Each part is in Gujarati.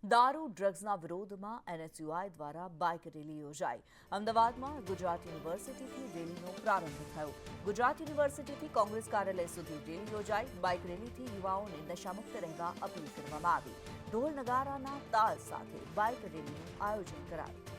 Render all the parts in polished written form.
દારૂ ડ્રગ્સના વિરોધમાં એનએસયુઆઈ દ્વારા બાઇક રેલી યોજાઈ। અમદાવાદમાં ગુજરાત યુનિવર્સિટીથી રેલીનો પ્રારંભ થયો। ગુજરાત યુનિવર્સિટીથી કોંગ્રેસ કાર્યાલય સુધી રેલી યોજાઈ। બાઇક રેલીથી યુવાઓને નશામુક્ત રહેવા અપીલ કરવામાં આવી। ઢોલ નગારાના તાલ સાથે બાઇક રેલીનું આયોજન કરાયું।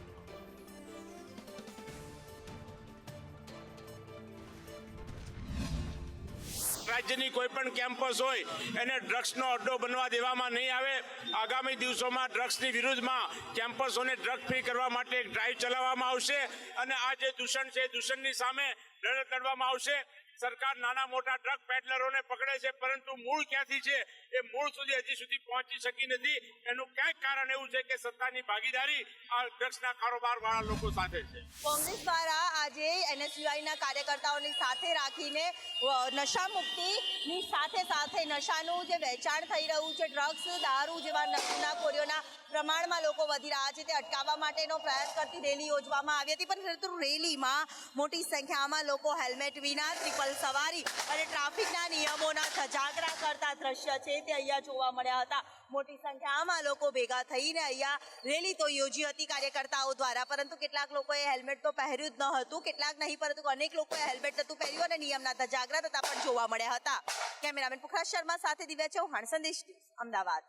રાજ્યની કોઈપણ કેમ્પસ હોય એને ડ્રગ્સનો અડ્ડો બનવા દેવામાં નહીં આવે। આગામી દિવસોમાં ડ્રગ્સની વિરુદ્ધમાં કેમ્પસોને ડ્રગ ફ્રી કરવા માટે એક ડ્રાઈવ ચલાવવામાં આવશે અને આ જે દૂષણ છે દૂષણની સામે લડત લડવામાં આવશે। સરકાર નાના મોટા ડ્રગ પેડલરોને પકડે છે, પરંતુ મૂળ ક્યાંથી છે એ મૂળ સુધી હજી સુધી પહોંચી શકી નથી। એનું ક્યાંક કારણ એવું છે કે સત્તાની ભાગીદારી આ ડ્રગ્સના કારોબાર વાળા લોકો સાથે છે। કોંગ્રેસ દ્વારા આજે એનએસયુઆઈના કાર્યકર્તાઓની સાથે રાખીને નશા મુક્તિની સાથે નશાનું જે વેચાણ થઈ રહ્યું છે, ડ્રગ્સ દારૂ જેવા ગુનાખોરીઓના પ્રમાણમાં લોકો વધી રહ્યા છે તે અટકાવવા માટેનો પ્રયાસ કરતી રેલી યોજવામાં આવી હતી। પરંતુ રેલીમાં મોટી સંખ્યામાં લોકો હેલ્મેટ વિના ટ્રિપલ સવારી અને ટ્રાફિકના નિયમોના ધજાગરા કરતા દ્રશ્ય છે તે અહીંયા જોવા મળ્યા હતા। મોટી સંખ્યામાં લોકો ભેગા થઈને અહીંયા રેલી તો યોજી હતી કાર્યકર્તાઓ દ્વારા, પરંતુ કેટલાક લોકોએ હેલ્મેટ તો પહેર્યું જ ન હતું, કેટલાક નહીં, પરંતુ અનેક લોકોએ હેલ્મેટ નહોતું પહેર્યું અને નિયમના ધજાગરા થતા પણ જોવા મળ્યા હતા। કેમેરામેન પુખરાજ શર્મા સાથે દિવ્યા ચૌહાણ, સંદેશ ન્યૂઝ, અમદાવાદ।